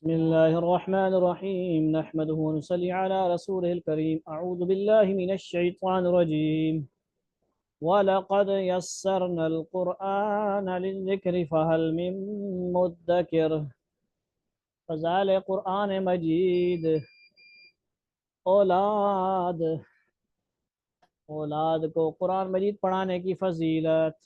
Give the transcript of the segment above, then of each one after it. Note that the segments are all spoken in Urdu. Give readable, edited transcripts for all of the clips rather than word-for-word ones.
بسم الله الرحمن الرحيم نحمده ونصلي على رسوله الكريم أعوذ بالله من الشيطان الرجيم ولقد يسرنا القرآن للذكر فهل من مدكر فضائل قرآن مجید اولاد کو قرآن مجید پڑھانے کی فضیلت۔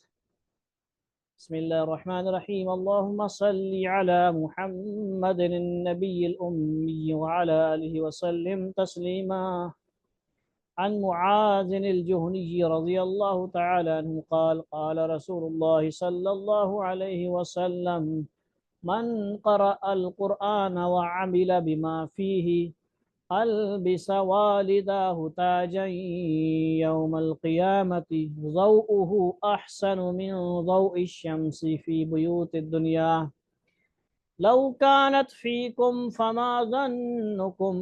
بسم الله الرحمن الرحيم اللهم صل على محمد النبي الأمي وعلى آله وسلم تسليما عن معاذ الجهني رضي الله تعالى عنه قال قال رسول الله صلى الله عليه وسلم من قرأ القرآن وعمل بما فيه ألبس والداه تاجا يوم القيامة ضوءه أحسن من ضوء الشمس في بيوت الدنيا لو كانت فيكم فما ظنكم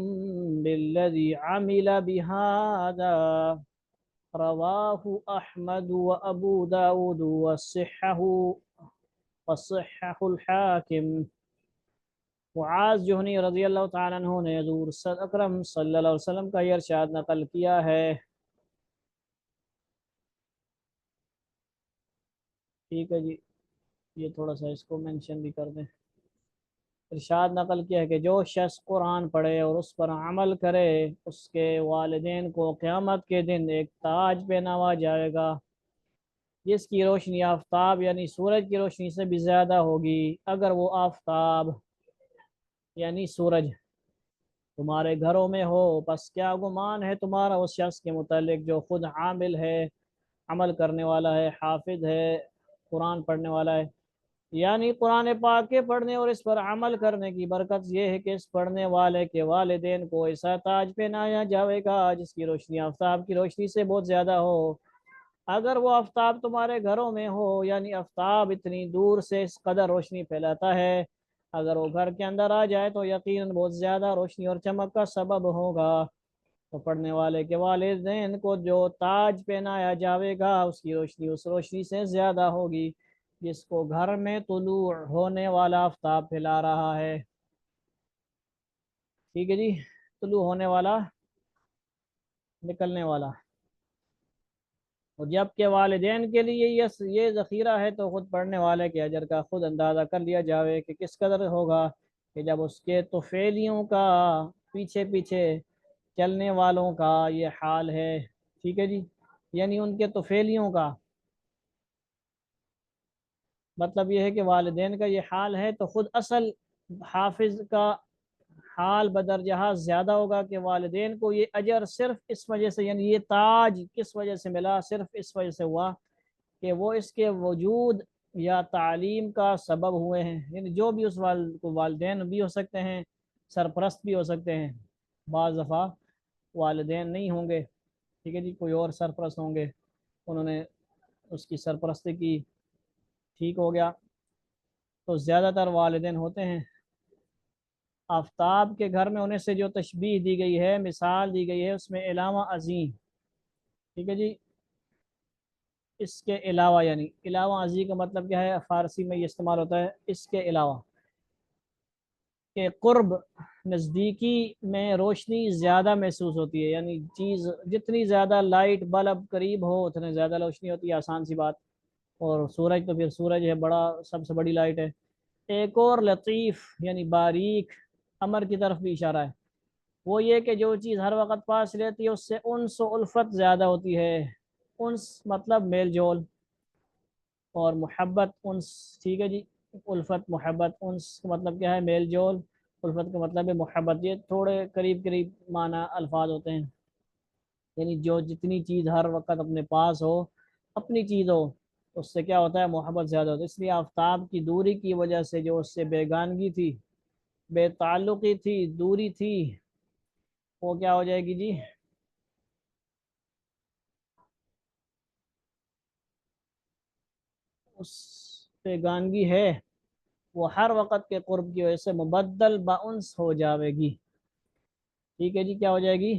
بالذي عمل بهذا رواه أحمد وأبو داود وصححه الحاكم۔ معاذ جوہنی رضی اللہ تعالیٰ عنہ نے حضور اکرم صلی اللہ علیہ وسلم کا یہ ارشاد نقل کیا ہے۔ ٹھیک ہے جی، یہ تھوڑا سا اس کو منشن بھی کر دیں۔ ارشاد نقل کیا ہے کہ جو شخص قرآن پڑھے اور اس پر عمل کرے اس کے والدین کو قیامت کے دن ایک تاج پہناوا جائے گا جس کی روشنی آفتاب یعنی سورج کی روشنی سے بھی زیادہ ہوگی۔ اگر وہ آفتاب یعنی سورج تمہارے گھروں میں ہو پس کیا گمان ہے تمہارا اس شخص کے متعلق جو خود عامل ہے، عمل کرنے والا ہے، حافظ ہے، قرآن پڑھنے والا ہے۔ یعنی قرآن پاک کے پڑھنے اور اس پر عمل کرنے کی برکت یہ ہے کہ اس پڑھنے والے کے والدین کو ایسا تاج پہنایا جائے گا جس کی روشنی آفتاب کی روشنی سے بہت زیادہ ہو۔ اگر وہ آفتاب تمہارے گھروں میں ہو یعنی آفتاب اتنی دور سے اس قدر روشنی پھیلاتا ہے، اگر وہ گھر کے اندر آ جائے تو یقیناً بہت زیادہ روشنی اور چمک کا سبب ہوگا۔ تو پڑھنے والے کے والدین کو جو تاج پہنایا جائے گا اس کی روشنی اس روشنی سے زیادہ ہوگی جس کو گھر میں طلوع ہونے والا آفتاب پھیلا رہا ہے۔ ٹھیک ہے جی، طلوع ہونے والا، نکلنے والا۔ اور جب کہ والدین کے لیے یہ ذخیرہ ہے تو خود پڑھنے والے کے اجر کا خود اندازہ کر لیا جاوے کہ کس قدر ہوگا کہ جب اس کے طفیلیوں کا پیچھے پیچھے چلنے والوں کا یہ حال ہے۔ ٹھیک ہے جی، یعنی ان کے طفیلیوں کا مطلب یہ ہے کہ والدین کا یہ حال ہے تو خود اصل حافظ کا حال بدرجہ زیادہ ہوگا کہ والدین کو یہ اجر صرف اس وجہ سے، یعنی یہ تاج کس وجہ سے ملا، صرف اس وجہ سے ہوا کہ وہ اس کے وجود یا تعلیم کا سبب ہوئے ہیں۔ یعنی جو بھی اس والدین بھی ہو سکتے ہیں، سرپرست بھی ہو سکتے ہیں، بعض دفعہ والدین نہیں ہوں گے، ٹھیک ہے جی، کوئی اور سرپرست ہوں گے، انہوں نے اس کی سرپرستی کی، ٹھیک ہو گیا، تو زیادہ تر والدین ہوتے ہیں۔ آفتاب کے گھر میں ہونے سے جو تشبیہ دی گئی ہے، مثال دی گئی ہے، اس میں علاوہ ازیں، ٹھیک ہے جی، اس کے علاوہ، یعنی علاوہ ازیں کا مطلب کیا ہے، فارسی میں یہ استعمال ہوتا ہے اس کے علاوہ، کہ قرب نزدیکی میں روشنی زیادہ محسوس ہوتی ہے، یعنی چیز جتنی زیادہ لائٹ بلب قریب ہو اتنے زیادہ روشنی ہوتی ہے، آسان سی بات۔ اور سورج تو پھر سورج ہے، بڑا سب سے بڑی لائٹ ہے۔ ایک اور لطیف یعنی باریک امر کی طرف بھی اشارہ ہے، وہ یہ کہ جو چیز ہر وقت پاس رہتی ہے اس سے انس و الفت زیادہ ہوتی ہے۔ انس مطلب میل جول، اور محبت انس، ٹھیک ہے جی، الفت محبت، انس کا مطلب کیا ہے، میل جول، الفت کا مطلب ہے محبت، یہ تھوڑے قریب قریب معنی الفاظ ہوتے ہیں۔ یعنی جو جتنی چیز ہر وقت اپنے پاس ہو، اپنی چیز ہو، اس سے کیا ہوتا ہے، محبت زیادہ ہوتا ہے۔ اس لیے آفتاب کی دوری کی وجہ سے جو اس سے بیگانگی تھی، بے تعلقی تھی، دوری تھی، وہ کیا ہو جائے گی جی، اس بیگانگی ہے وہ ہر وقت کے قرب کی وجہ سے مبدل بانس ہو جاوے گی۔ ٹھیک ہے جی، کیا ہو جائے گی،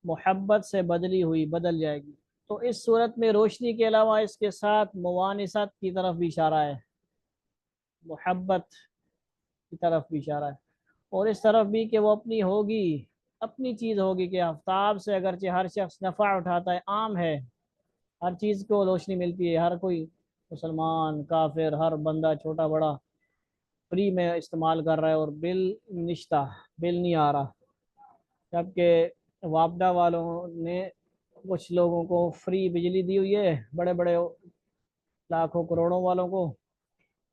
محبت سے بدلی ہوئی، بدل جائے گی۔ تو اس صورت میں روشنی کے علاوہ اس کے ساتھ موانست کی طرف بھی اشارہ ہے، محبت، کی طرف بھی اشارہ ہے، اور اس طرف بھی کہ وہ اپنی ہوگی، اپنی چیز ہوگی کہ آفتاب سے اگرچہ ہر شخص نفع اٹھاتا ہے، عام ہے، ہر چیز کو روشنی ملتی ہے، ہر کوئی مسلمان کافر ہر بندہ چھوٹا بڑا فری میں استعمال کر رہا ہے، اور بل نشتہ، بل نہیں آ رہا، جبکہ وابڈا والوں نے کچھ لوگوں کو فری بجلی دی ہوئی ہے، بڑے بڑے لاکھوں کروڑوں والوں کو،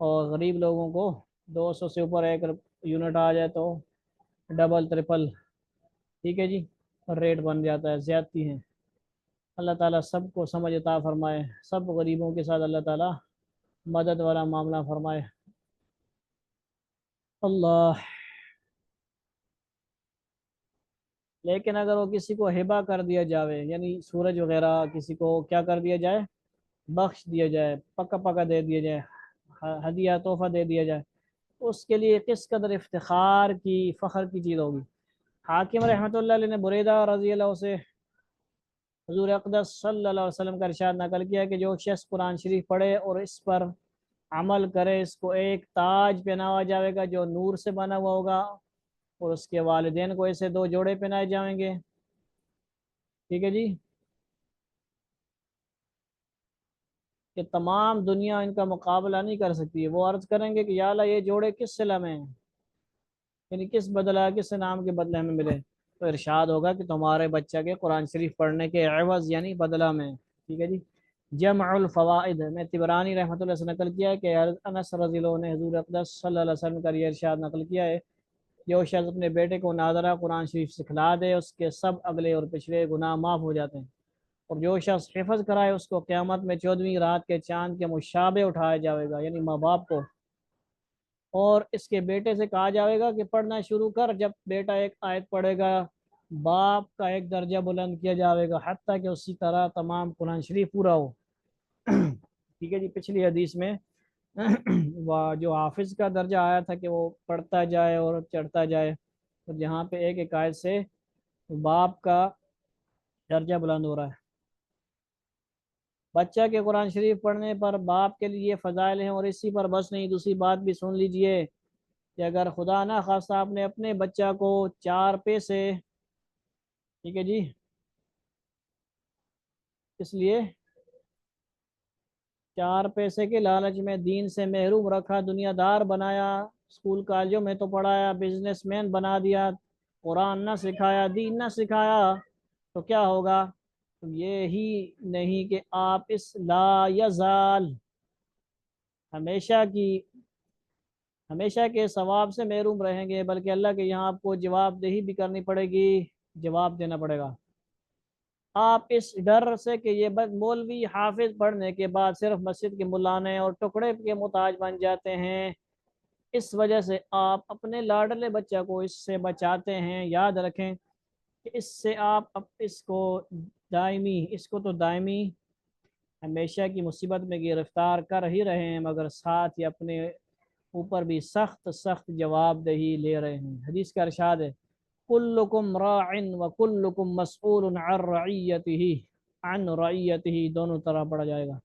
اور غریب لوگوں کو 200 سے اوپر ایک یونٹ آ جائے تو ڈبل ٹرپل، ٹھیک ہے جی، ریٹ بن جاتا ہے، زیادتی ہیں۔ اللہ تعالیٰ سب کو سمجھ عطا فرمائے، سب غریبوں کے ساتھ اللہ تعالیٰ مدد والا معاملہ فرمائے۔ اللہ، لیکن اگر وہ کسی کو ہبہ کر دیا جاوے، یعنی سورج وغیرہ کسی کو کیا کر دیا جائے، بخش دیا جائے، پکا پکا دے دیا جائے، ہدیہ تحفہ دے دیا جائے، تو اس کے لیے کس قدر افتخار کی، فخر کی چیز ہوگی۔ حاکم رحمۃ اللہ علیہ نے بریدہ رضی اللہ سے حضور اقدس صلی اللہ علیہ وسلم کا ارشاد نقل کیا کہ جو شخص قرآن شریف پڑھے اور اس پر عمل کرے، اس کو ایک تاج پہنایا جائے گا جو نور سے بنا ہوا ہوگا، اور اس کے والدین کو ایسے 2 جوڑے پہنائے جائیں گے، ٹھیک ہے جی، کہ تمام دنیا ان کا مقابلہ نہیں کر سکتی۔ وہ عرض کریں گے کہ یا اللہ یہ جوڑے کس صلہ میں ہیں، یعنی کس بدلہ، کس نام کے بدلے ہمیں ملے، تو ارشاد ہوگا کہ تمہارے بچہ کے قرآن شریف پڑھنے کے عوض یعنی بدلہ میں، ٹھیک ہے جی۔ جمع الفوائد میں طبرانی رحمۃ اللہ سے نقل کیا ہے کہ انس رضی اللہ عنہ نے حضور اقدس صلی اللہ علیہ وسلم کا یہ ارشاد نقل کیا ہے، جو شخص اپنے بیٹے کو ناظرہ قرآن شریف سکھلا دے، اس کے سب اگلے اور پچھلے گناہ معاف ہو جاتے ہیں، اور جو شخص حفظ کرائے، اس کو قیامت میں 14ویں رات کے چاند کے مشابہ اٹھایا جائے گا، یعنی ماں باپ کو، اور اس کے بیٹے سے کہا جائے گا کہ پڑھنا شروع کر، جب بیٹا ایک آیت پڑھے گا باپ کا ایک درجہ بلند کیا جائے گا، حتیٰ کہ اسی طرح تمام قرآن شریف پورا ہو، ٹھیک ہے جی۔ پچھلی حدیث میں وہ جو حافظ کا درجہ آیا تھا کہ وہ پڑھتا جائے اور چڑھتا جائے، اور جہاں پہ ایک ایک آیت سے باپ کا درجہ بلند ہو رہا ہے۔ بچہ کے قرآن شریف پڑھنے پر باپ کے لیے فضائل ہیں، اور اسی پر بس نہیں، دوسری بات بھی سن لیجئے کہ اگر خدا نہ خواستہ آپ نے اپنے بچہ کو 4 پیسے، ٹھیک ہے جی، اس لیے 4 پیسے کے لالچ میں دین سے محروم رکھا، دنیا دار بنایا، اسکول کالجوں میں تو پڑھایا، بزنس مین بنا دیا، قرآن نہ سکھایا، دین نہ سکھایا، تو کیا ہوگا؟ یہی نہیں کہ آپ اس لا یزال ہمیشہ کے ثواب سے محروم رہیں گے، بلکہ اللہ کے یہاں آپ کو جواب دہی بھی کرنی پڑے گی، جواب دینا پڑے گا۔ آپ اس ڈر سے کہ یہ مولوی حافظ پڑھنے کے بعد صرف مسجد کے ملانے اور ٹکڑے کے محتاج بن جاتے ہیں، اس وجہ سے آپ اپنے لاڈلے بچہ کو اس سے بچاتے ہیں۔ یاد رکھیں کہ اس سے آپ اس کو تو دائمی ہمیشہ کی مصیبت میں گرفتار کر ہی رہے ہیں، مگر ساتھ ہی اپنے اوپر بھی سخت سخت جواب دہی لے رہے ہیں۔ حدیث کا ارشاد ہے کلکم راع وکلکم مسئول عن رعیتہ، دونوں طرح پڑھا جائے گا۔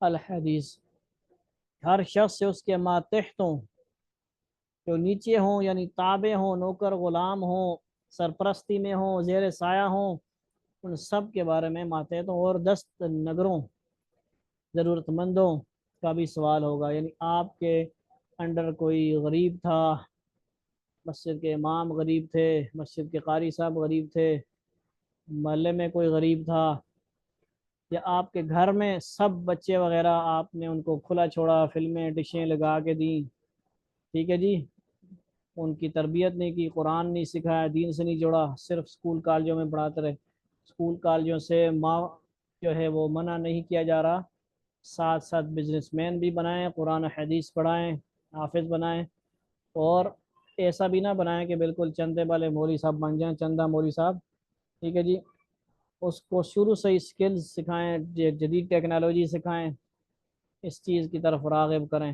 الحدیث، ہر شخص سے اس کے ماتحتوں، جو نیچے ہوں یعنی تابع ہوں، نوکر غلام ہوں، سرپرستی میں ہوں، زیر سایہ ہوں، ان سب کے بارے میں ماتحتوں اور دست نگروں، ضرورت مندوں کا بھی سوال ہوگا، یعنی آپ کے انڈر کوئی غریب تھا، مسجد کے امام غریب تھے، مسجد کے قاری صاحب غریب تھے، محلے میں کوئی غریب تھا، یا آپ کے گھر میں سب بچے وغیرہ آپ نے ان کو کھلا چھوڑا، فلمیں ڈشیں لگا کے دیں، ٹھیک ہے جی، ان کی تربیت نہیں کی، قرآن نہیں سکھایا، دین سے نہیں جوڑا، صرف اسکول کالجوں میں پڑھاتے رہے، اسکول کالجوں سے جو ہے وہ منع نہیں کیا جا رہا، ساتھ ساتھ بزنس مین بھی بنائیں، قرآن حدیث پڑھائیں، حافظ بنائیں، اور ایسا بھی نہ بنائیں کہ بالکل چندے والے مولوی صاحب بن جائیں، چندہ مولوی صاحب، ٹھیک ہے جی۔ اس کو شروع سے اسکلز سکھائیں، جدید ٹیکنالوجی سکھائیں، اس چیز کی طرف راغب کریں۔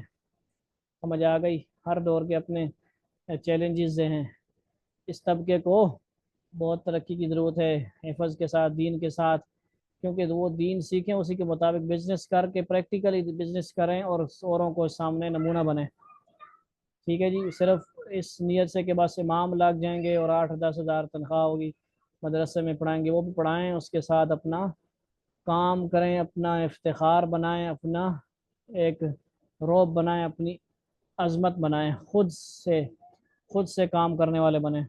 سمجھ آ گئی؟ ہر دور کے اپنے چیلنجز ہیں، اس طبقے کو بہت ترقی کی ضرورت ہے، حفظ کے ساتھ، دین کے ساتھ، کیونکہ وہ دین سیکھیں، اسی کے مطابق بزنس کر کے پریکٹیکلی بزنس کریں، اور اوروں کو سامنے نمونہ بنیں، ٹھیک ہے جی۔ صرف اس نیت سے کہ بس امام لگ جائیں گے اور 8-10 ہزار تنخواہ ہوگی، مدرسے میں پڑھائیں گے، وہ بھی پڑھائیں، اس کے ساتھ اپنا کام کریں، اپنا افتخار بنائیں، اپنا ایک روب بنائیں، اپنی عظمت بنائیں، خود سے کام کرنے والے بنیں،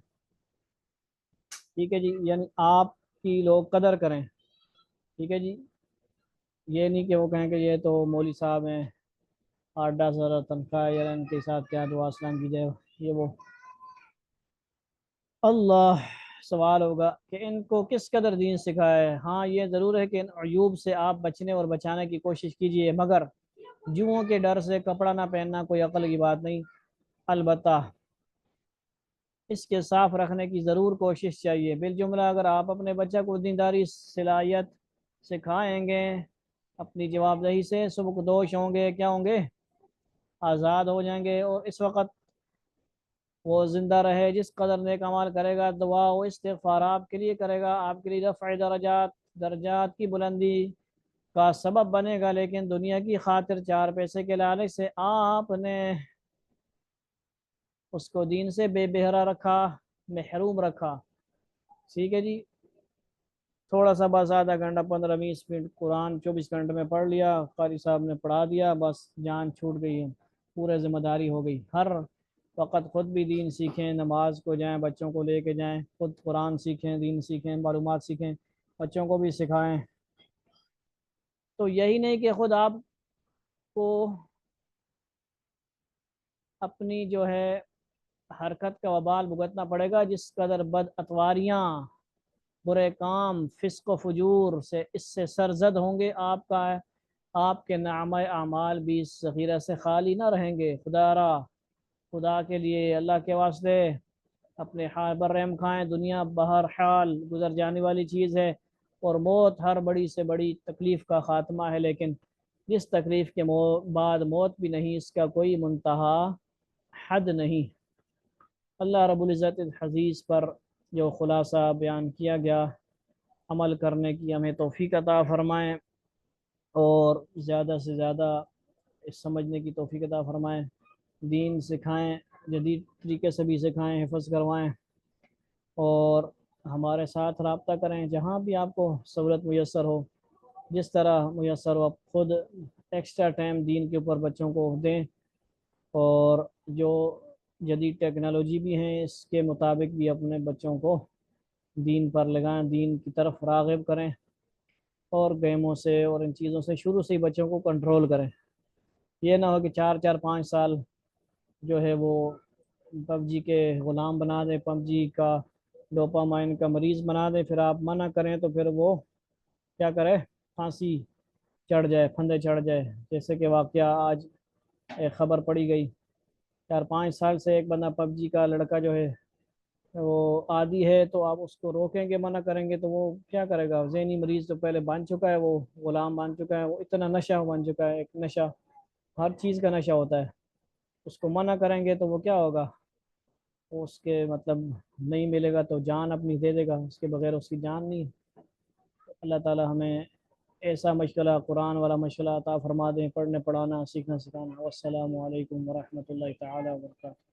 ٹھیک ہے جی، یعنی آپ کی لوگ قدر کریں، ٹھیک ہے جی، یہ نہیں کہ وہ کہیں کہ یہ تو مولوی صاحب ہیں 8-10 ہزار تنخواہ ہے، یار ان کے ساتھ کیا دعا اسلام کی جائے، یہ وہ اللہ سوال ہوگا کہ ان کو کس قدر دین سکھائے۔ ہاں یہ ضرور ہے کہ ان عیوب سے آپ بچنے اور بچانے کی کوشش کیجئے، مگر جوؤں کے ڈر سے کپڑا نہ پہننا کوئی عقل کی بات نہیں، البتہ اس کے صاف رکھنے کی ضرور کوشش چاہیے۔ بالجملہ اگر آپ اپنے بچہ کو دینداری صلاحیت سکھائیں گے، اپنی جواب دہی سے سبکدوش ہوں گے، کیا ہوں گے، آزاد ہو جائیں گے، اور اس وقت وہ زندہ رہے جس قدر نیک عمال کرے گا، دعا و استغفار آپ کے لیے کرے گا، آپ کے لیے رفع درجات کی بلندی کا سبب بنے گا، لیکن دنیا کی خاطر 4 پیسے کے لالچ سے آپ نے اس کو دین سے بے بہرا رکھا، محروم رکھا، ٹھیک ہے جی، تھوڑا سا بس آدھا گھنٹہ 15-20 منٹ قرآن 24 گھنٹے میں پڑھ لیا، قاری صاحب نے پڑھا دیا، بس جان چھوٹ گئی ہے، پورے ذمہ داری ہو گئی، ہر وقت خود بھی دین سیکھیں، نماز کو جائیں، بچوں کو لے کے جائیں، خود قرآن سیکھیں، دین سیکھیں، معلومات سیکھیں، بچوں کو بھی سکھائیں، تو یہی نہیں کہ خود آپ کو اپنی جو ہے حرکت کا وبال بھگتنا پڑے گا، جس قدر بد اتواریاں، برے کام، فسق و فجور سے اس سے سرزد ہوں گے، آپ کے نامہ اعمال بھی اس ذخیرہ سے خالی نہ رہیں گے۔ خدا کے لیے، اللہ کے واسطے اپنے حال پر رحم کھائیں، دنیا بہرحال گزر جانے والی چیز ہے، اور موت ہر بڑی سے بڑی تکلیف کا خاتمہ ہے، لیکن جس تکلیف کے بعد موت بھی نہیں، اس کا کوئی منتہا حد نہیں۔ اللہ رب العزت حدیث پر جو خلاصہ بیان کیا گیا، عمل کرنے کی ہمیں توفیق عطا فرمائیں، اور زیادہ سے زیادہ اس سمجھنے کی توفیق عطا فرمائیں، دین سکھائیں، جدید طریقے سے بھی سکھائیں، حفظ کروائیں، اور ہمارے ساتھ رابطہ کریں جہاں بھی آپ کو سہولت میسر ہو، جس طرح میسر ہو، آپ خود ایکسٹرا ٹائم دین کے اوپر بچوں کو دیں، اور جو جدید ٹیکنالوجی بھی ہیں اس کے مطابق بھی اپنے بچوں کو دین پر لگائیں، دین کی طرف راغب کریں، اور گیموں سے اور ان چیزوں سے شروع سے ہی بچوں کو کنٹرول کریں، یہ نہ ہو کہ 4-4 5 سال جو ہے وہ پب جی کے غلام بنا دیں، پب جی کا ڈوپامائن کا مریض بنا دیں، پھر آپ منع کریں تو پھر وہ کیا کرے، پھانسی چڑھ جائے، پھندے چڑھ جائے، جیسے کہ واقعہ آج ایک خبر پڑی گئی، 4-5 سال سے ایک بندہ پب جی کا لڑکا جو ہے وہ عادی ہے، تو آپ اس کو روکیں گے، منع کریں گے تو وہ کیا کرے گا، ذہنی مریض تو پہلے بن چکا ہے، وہ غلام بن چکا ہے، وہ اتنا نشہ بن چکا ہے، ایک نشہ، ہر چیز کا نشہ ہوتا ہے، اس کو منع کریں گے تو وہ کیا ہوگا، وہ اس کے مطلب نہیں ملے گا تو جان اپنی دے دے گا، اس کے بغیر اس کی جان نہیں۔ اللہ تعالی ہمیں ایسا مشغلہ، قرآن والا مشغلہ عطا فرما دیں، پڑھنے پڑھانا، سیکھنا سکھانا۔ والسلام علیکم ورحمۃ اللہ تعالی وبرکاتہ۔